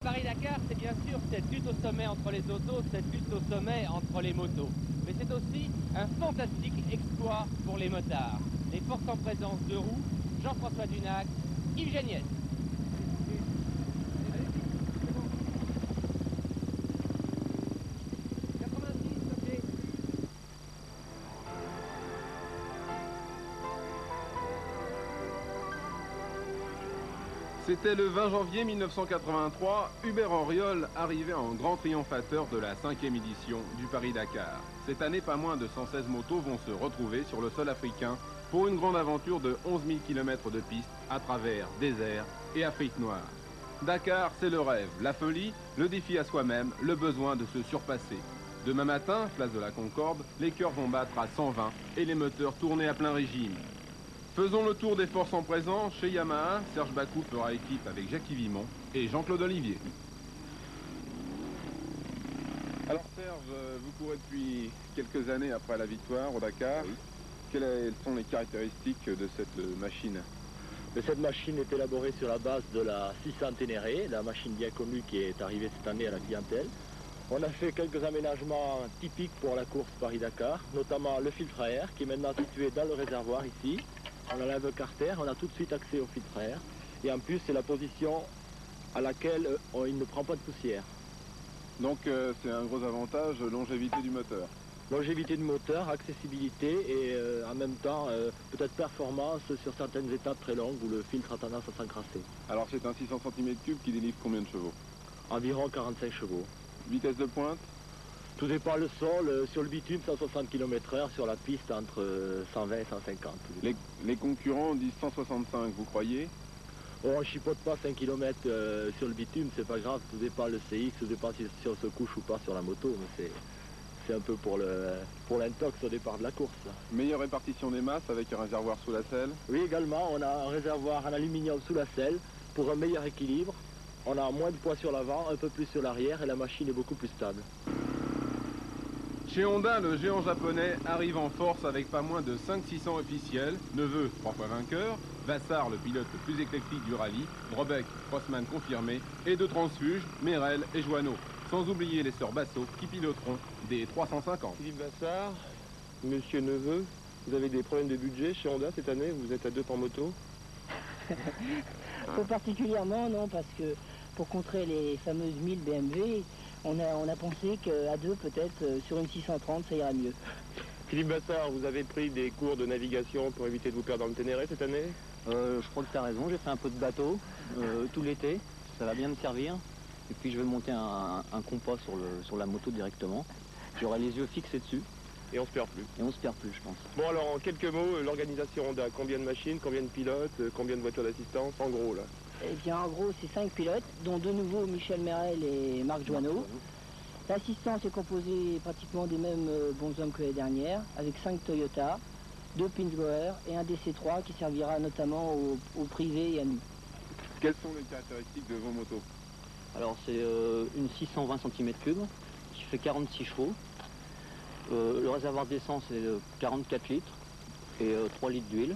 Paris-Dakar, c'est bien sûr cette lutte au sommet entre les autos, cette lutte au sommet entre les motos. Mais c'est aussi un fantastique exploit pour les motards. Les forces en présence de Roux, Jean-François Dunac, Yves Géniès. C'était le 20 janvier 1983, Hubert Auriol arrivait en grand triomphateur de la 5e édition du Paris-Dakar. Cette année, pas moins de 116 motos vont se retrouver sur le sol africain pour une grande aventure de 11 000 km de piste à travers désert et Afrique noire. Dakar, c'est le rêve, la folie, le défi à soi-même, le besoin de se surpasser. Demain matin, place de la Concorde, les cœurs vont battre à 120 et les moteurs tourner à plein régime. Faisons le tour des forces en présence. Chez Yamaha, Serge Bacou fera équipe avec Jackie Vimon et Jean-Claude Olivier. Alors Serge, vous courez depuis quelques années après la victoire au Dakar. Oui. Quelles sont les caractéristiques de cette machine? Cette machine est élaborée sur la base de la 600 Ténéré, la machine bien connue qui est arrivée cette année à la clientèle. On a fait quelques aménagements typiques pour la course Paris-Dakar, notamment le filtre à air qui est maintenant situé dans le réservoir ici. On enlève le carter, on a tout de suite accès au filtre à air. Et en plus, c'est la position à laquelle il ne prend pas de poussière. Donc c'est un gros avantage, longévité du moteur. Longévité du moteur, accessibilité et en même temps peut-être performance sur certaines étapes très longues où le filtre a tendance à s'encrasser. Alors c'est un 600 cm3 qui délivre combien de chevaux? Environ 45 chevaux. Vitesse de pointe? Tout dépend le sol, sur le bitume 160 km/h, sur la piste entre 120 et 150. Les concurrents disent 165, vous croyez? Oh, on ne chipote pas 5 km sur le bitume, c'est pas grave, tout dépend le CX, tout dépend si on se couche ou pas sur la moto, mais c'est un peu pour l'intox au départ de la course. Meilleure répartition des masses avec un réservoir sous la selle? Oui, également, on a un réservoir en aluminium sous la selle pour un meilleur équilibre. On a moins de poids sur l'avant, un peu plus sur l'arrière et la machine est beaucoup plus stable. Chez Honda, le géant japonais arrive en force avec pas moins de 500-600 officiels, Neveu, 3 fois vainqueur, Vassar, le pilote le plus éclectique du rallye, Brobeck, crossman confirmé, et deux transfuges, Merel et Joanneau. Sans oublier les sœurs Basso qui piloteront des 350. Philippe Vassar, Monsieur Neveu, vous avez des problèmes de budget chez Honda cette année? Vous êtes à deux par moto? Pas particulièrement, non, parce que pour contrer les fameuses 1000 BMW, on a pensé qu'à deux, peut-être, sur une 630, ça ira mieux. Philippe Vassar, vous avez pris des cours de navigation pour éviter de vous perdre dans le Ténéré cette année? Je crois que tu as raison, j'ai fait un peu de bateau tout l'été, ça va bien me servir. Et puis je vais monter un compas sur la moto directement. J'aurai les yeux fixés dessus. Et on se perd plus. Et on se perd plus, je pense. Bon alors, en quelques mots, l'organisation Honda, combien de machines, combien de pilotes, combien de voitures d'assistance, en gros là? Eh bien, en gros, c'est 5 pilotes, dont de nouveau Michel Merel et Marc Joanneau. L'assistance est composée pratiquement des mêmes bons hommes que l'année dernière, avec 5 Toyota, 2 Pinsgauer et un DC3 qui servira notamment aux privés et à nous. Quelles sont les caractéristiques de vos motos? Alors c'est une 620 cm3 qui fait 46 chevaux. Le réservoir d'essence est 44 litres et 3 litres d'huile.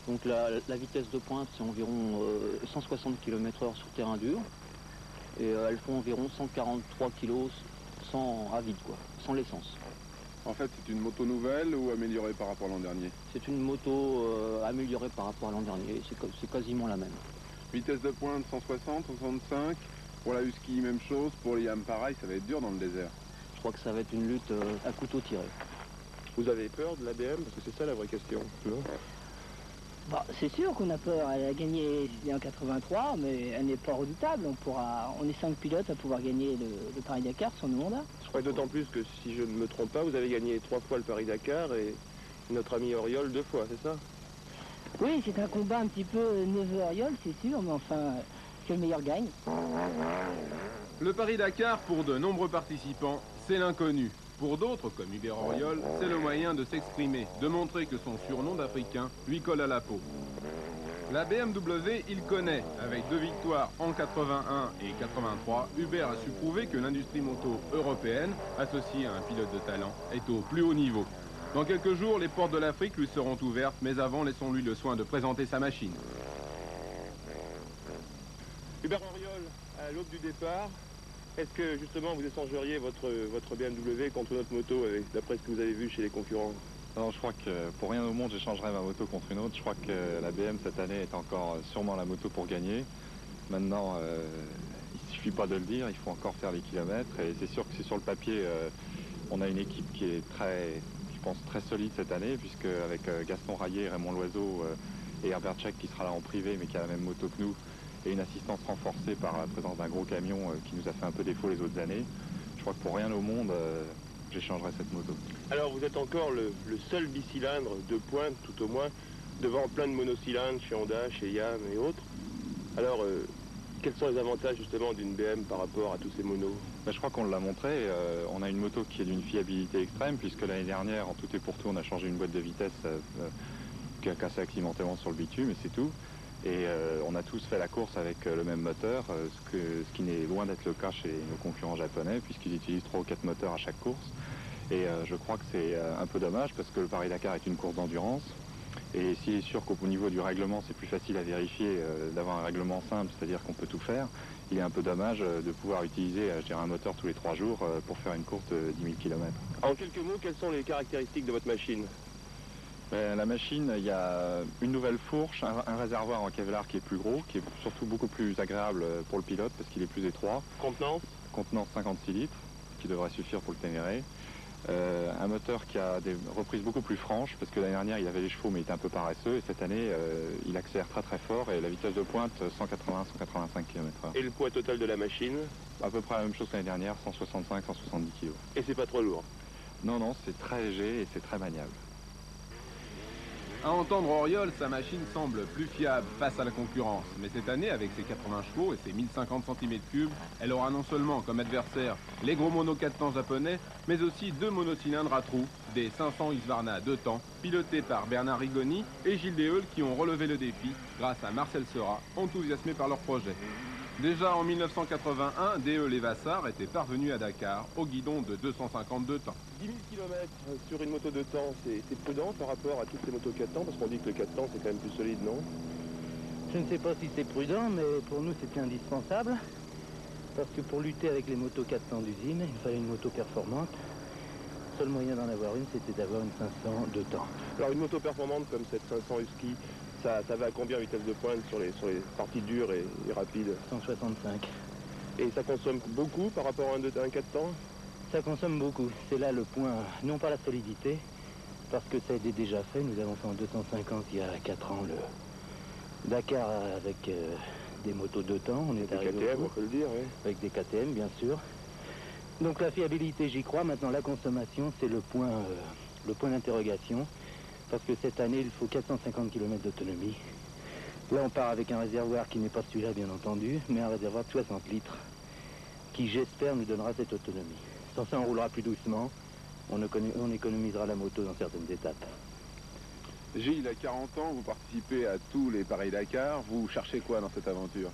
Donc la vitesse de pointe c'est environ 160 km/h sur terrain dur. Et elles font environ 143 kg à vide, quoi, sans l'essence. En fait, c'est une moto nouvelle ou améliorée par rapport à l'an dernier? C'est une moto améliorée par rapport à l'an dernier, c'est quasiment la même. Vitesse de pointe 160, 65. Pour la Husky, même chose. Pour les Yam, pareil, ça va être dur dans le désert. Je crois que ça va être une lutte à couteau tiré. Vous avez peur de l'ABM? Parce que c'est ça la vraie question. Bah, c'est sûr qu'on a peur, elle a gagné en 83, mais elle n'est pas redoutable. On est 5 pilotes à pouvoir gagner le Paris-Dakar sur nos Honda. Je crois d'autant plus que si je ne me trompe pas, vous avez gagné 3 fois le Paris-Dakar et notre ami Auriol 2 fois, c'est ça? Oui, c'est un combat un petit peu Neveu-Auriol, c'est sûr, mais enfin, que le meilleur gagne. Le Paris-Dakar, pour de nombreux participants, c'est l'inconnu. Pour d'autres, comme Hubert Auriol, c'est le moyen de s'exprimer, de montrer que son surnom d'Africain lui colle à la peau. La BMW, il connaît. Avec 2 victoires en 81 et 83, Hubert a su prouver que l'industrie moto européenne, associée à un pilote de talent, est au plus haut niveau. Dans quelques jours, les portes de l'Afrique lui seront ouvertes, mais avant, laissons-lui le soin de présenter sa machine. Hubert Auriol, à l'aube du départ. Est-ce que justement vous échangeriez votre BMW contre notre moto, d'après ce que vous avez vu chez les concurrents? Non, je crois que pour rien au monde, j'échangerais ma moto contre une autre. Je crois que la BM cette année est encore sûrement la moto pour gagner. Maintenant, il suffit pas de le dire, il faut encore faire les kilomètres. Et c'est sûr que c'est sur le papier, on a une équipe qui est je pense, très solide cette année, puisque avec Gaston Rayet, Raymond Loiseau et Herbert Tchèque qui sera là en privé, mais qui a la même moto que nous, et une assistance renforcée par la présence d'un gros camion qui nous a fait un peu défaut les autres années. Je crois que pour rien au monde, j'échangerais cette moto. Alors vous êtes encore le seul bicylindre de pointe, tout au moins, devant plein de monocylindres chez Honda, chez Yam et autres. Alors, quels sont les avantages justement d'une BM par rapport à tous ces monos? Je crois qu'on l'a montré, on a une moto qui est d'une fiabilité extrême, puisque l'année dernière, en tout et pour tout, on a changé une boîte de vitesse qui a cassé accidentellement sur le bitume, et c'est tout. Et on a tous fait la course avec le même moteur, ce qui n'est loin d'être le cas chez nos concurrents japonais, puisqu'ils utilisent 3 ou 4 moteurs à chaque course. Et je crois que c'est un peu dommage, parce que le Paris-Dakar est une course d'endurance. Et s'il est sûr qu'au niveau du règlement, c'est plus facile à vérifier d'avoir un règlement simple, c'est-à-dire qu'on peut tout faire, il est un peu dommage de pouvoir utiliser un moteur tous les 3 jours pour faire une course de 10 000 km. En quelques mots, quelles sont les caractéristiques de votre machine? La machine, il y a une nouvelle fourche, un réservoir en Kevlar qui est plus gros, qui est surtout beaucoup plus agréable pour le pilote parce qu'il est plus étroit. Contenance? Contenance 56 litres, qui devrait suffire pour le Ténéré. Un moteur qui a des reprises beaucoup plus franches, parce que l'année dernière il avait les chevaux mais il était un peu paresseux, et cette année il accélère très très fort, et la vitesse de pointe 180-185 km/h. Et le poids total de la machine? À peu près la même chose que l'année dernière, 165-170 kg. Et c'est pas trop lourd? Non, non, c'est très léger et c'est très maniable. À entendre Auriol, sa machine semble plus fiable face à la concurrence. Mais cette année, avec ses 80 chevaux et ses 1050 cm3, elle aura non seulement comme adversaire les gros monos 4 temps japonais, mais aussi 2 monocylindres à trous, des 500 Husqvarna 2 temps, pilotés par Bernard Rigoni et Gilles Deheul, qui ont relevé le défi grâce à Marcel Seurat, enthousiasmé par leur projet. Déjà en 1981, Deheul et Vassar étaient parvenus à Dakar au guidon de 252 temps. 10 000 km sur une moto de temps, c'est prudent par rapport à toutes les motos 4 temps, parce qu'on dit que le 4 temps c'est quand même plus solide, non? Je ne sais pas si c'est prudent, mais pour nous c'était indispensable. Parce que pour lutter avec les motos 4 temps d'usine, il fallait une moto performante. Le seul moyen d'en avoir une, c'était d'avoir une 500 2 temps. Alors une moto performante comme cette 500 Husky, ça va à combien vitesse de pointe sur les parties dures et rapides? 165. Et ça consomme beaucoup par rapport à un 4 temps? Ça consomme beaucoup. C'est là le point, non pas la solidité, parce que ça a été déjà fait. Nous avons fait en 250 il y a 4 ans le Dakar avec des motos 2 temps. On est arrivé des KTM, on peut le dire, oui. Avec des KTM, bien sûr. Donc la fiabilité, j'y crois. Maintenant, la consommation, c'est le point d'interrogation. Parce que cette année, il faut 450 km d'autonomie. Là, on part avec un réservoir qui n'est pas celui-là, bien entendu, mais un réservoir de 60 litres, qui, j'espère, nous donnera cette autonomie. Sans ça, on roulera plus doucement, on économisera la moto dans certaines étapes. Gilles, à 40 ans, vous participez à tous les Paris-Dakar. Vous cherchez quoi dans cette aventure?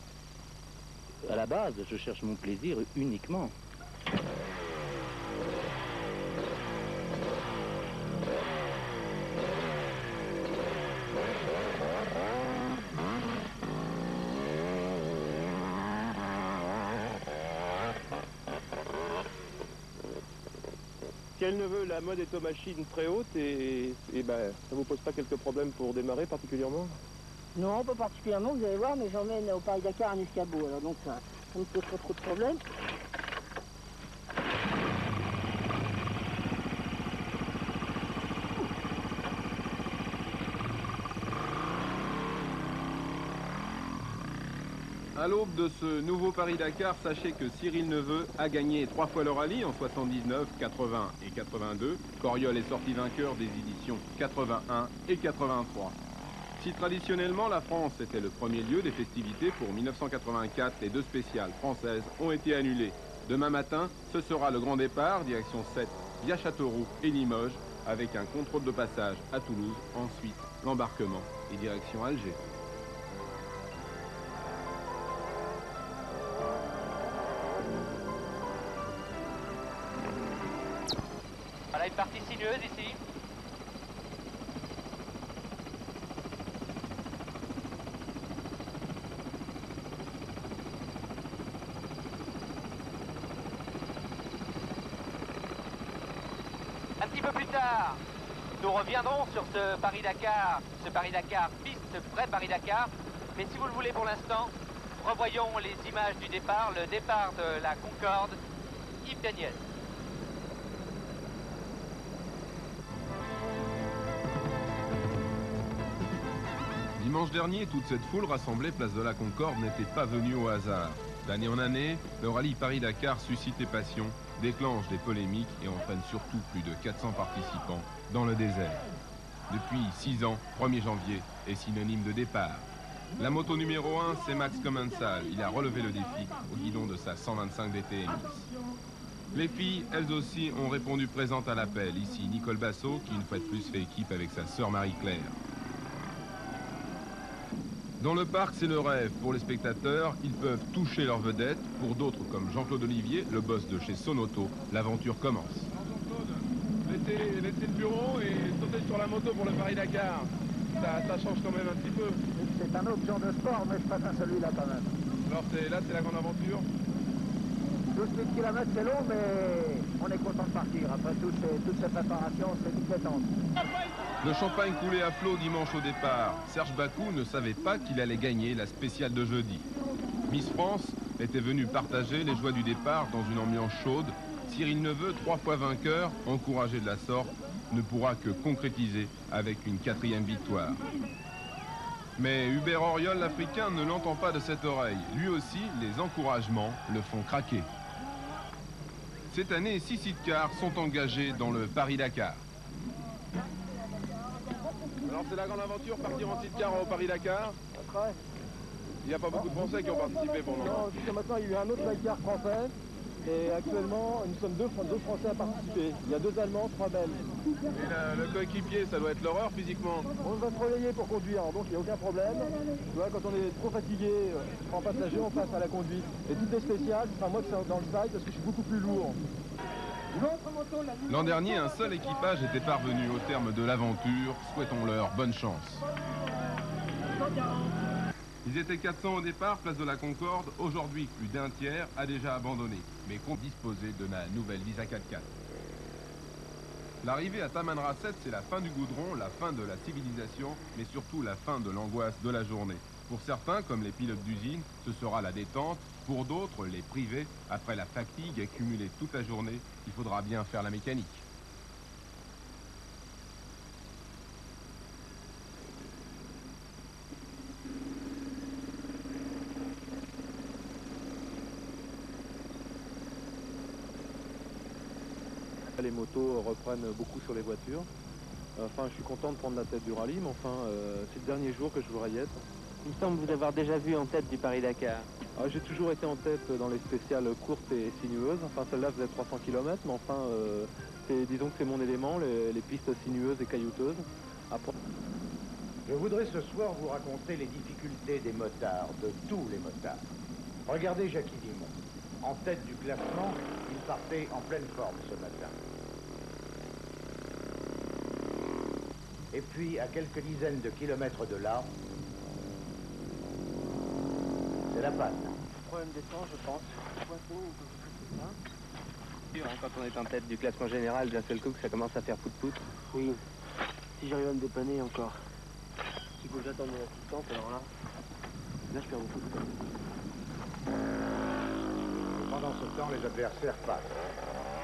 À la base, je cherche mon plaisir uniquement. Si elle ne veut, la mode est aux machines très hautes et ça vous pose pas quelques problèmes pour démarrer particulièrement? Non, pas particulièrement, vous allez voir, mais j'emmène au Paris-Dakar un escabeau, alors donc ça ne pose pas trop de problèmes. À l'aube de ce nouveau Paris-Dakar, sachez que Cyril Neveu a gagné 3 fois le rallye en 79, 80 et 82. qu'Auriol est sorti vainqueur des éditions 81 et 83. Si traditionnellement la France était le premier lieu des festivités, pour 1984, les 2 spéciales françaises ont été annulées. Demain matin, ce sera le grand départ, direction 7, via Châteauroux et Limoges, avec un contrôle de passage à Toulouse, ensuite l'embarquement et direction Alger. Voilà une partie sinueuse ici. tard, nous reviendrons sur ce Paris-Dakar piste près Paris-Dakar. Mais si vous le voulez pour l'instant, revoyons les images du départ, le départ de la Concorde, Yves Daniel. Dimanche dernier, toute cette foule rassemblée place de la Concorde n'était pas venue au hasard. D'année en année, le rallye Paris-Dakar suscite les passions, déclenche des polémiques et entraîne surtout plus de 400 participants dans le désert. Depuis 6 ans, 1er janvier est synonyme de départ. La moto numéro 1, c'est Max Commensal. Il a relevé le défi au guidon de sa 125 DTMX. Les filles, elles aussi, ont répondu présentes à l'appel. Ici, Nicole Bassot, qui une fois de plus fait équipe avec sa sœur Marie-Claire. Dans le parc, c'est le rêve. Pour les spectateurs, ils peuvent toucher leur vedette. Pour d'autres, comme Jean-Claude Olivier, le boss de chez Sonoto, l'aventure commence. Laissez le bureau et sauter sur la moto pour le Paris-Dakar. Ça change quand même un petit peu. C'est un autre genre de sport, mais je préfère celui-là quand même. Alors là, c'est la grande aventure. 12 000 km, c'est long, mais on est content de partir. Après toutes ces préparations, c'est vite détente. Le champagne coulait à flot dimanche au départ. Serge Bacou ne savait pas qu'il allait gagner la spéciale de jeudi. Miss France était venue partager les joies du départ dans une ambiance chaude. Cyril Neveu, 3 fois vainqueur, encouragé de la sorte, ne pourra que concrétiser avec une 4e victoire. Mais Hubert Auriol, l'Africain, ne l'entend pas de cette oreille. Lui aussi, les encouragements le font craquer. Cette année, 6 sidecars sont engagés dans le Paris-Dakar. Alors c'est la grande aventure, partir en sidecar au Paris-Dakar. Après, Il n'y a pas beaucoup de Français qui ont participé pour le moment. non, jusqu'à maintenant, il y a eu un autre Dakar français. Et actuellement, nous sommes deux Français à participer. Il y a 2 Allemands, 3 Belges. Et le coéquipier, ça doit être l'horreur physiquement. On va se relayer pour conduire, donc il n'y a aucun problème. Tu vois, quand on est trop fatigué, en passager, on passe à la conduite. Et tout est spécial, ce sera moi qui suis dans le side parce que je suis beaucoup plus lourd. L'an dernier, un seul équipage était parvenu au terme de l'aventure. Souhaitons-leur bonne chance. Ils étaient 400 au départ, place de la Concorde. Aujourd'hui, plus d'un tiers a déjà abandonné, mais compte disposer de la nouvelle Visa 4x4. L'arrivée à Taman Rasset, c'est la fin du goudron, la fin de la civilisation, mais surtout la fin de l'angoisse de la journée. Pour certains, comme les pilotes d'usine, ce sera la détente. Pour d'autres, les privés, après la fatigue accumulée toute la journée, il faudra bien faire la mécanique. Les motos reprennent beaucoup sur les voitures. Enfin, je suis content de prendre la tête du rallye, mais enfin, c'est le dernier jour que je voudrais y être. Il me semble vous avoir déjà vu en tête du Paris-Dakar. J'ai toujours été en tête dans les spéciales courtes et sinueuses. Enfin, celle-là faisait 300 km, mais enfin, disons que c'est mon élément, les pistes sinueuses et caillouteuses. Après... Je voudrais ce soir vous raconter les difficultés des motards, de tous les motards. Regardez Jackie Dimon. En tête du classement, il partait en pleine forme ce matin. Et puis, à quelques dizaines de kilomètres de là, c'est la panne. Problème d'essence, je pense. Quand on est en tête du classement général, d'un seul coup, que ça commence à faire pout-pout. Oui. Si j'arrive à me dépanner encore. S'il faut que j'attende mon assistante, alors là je perds beaucoup de temps. Pendant ce temps, les adversaires passent.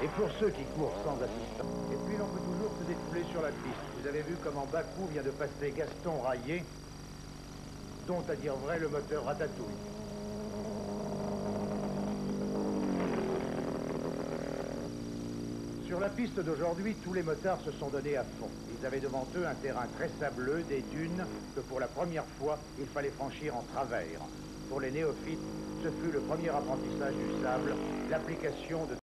Et pour ceux qui courent sans assistant. Et puis l'on peut toujours se défouler sur la piste. Vous avez vu comment Bacou vient de passer Gaston Raillé, dont à dire vrai le moteur ratatouille. Sur la piste d'aujourd'hui, tous les motards se sont donnés à fond. Ils avaient devant eux un terrain très sableux, des dunes, que pour la première fois, il fallait franchir en travers. Pour les néophytes, ce fut le premier apprentissage du sable, l'application de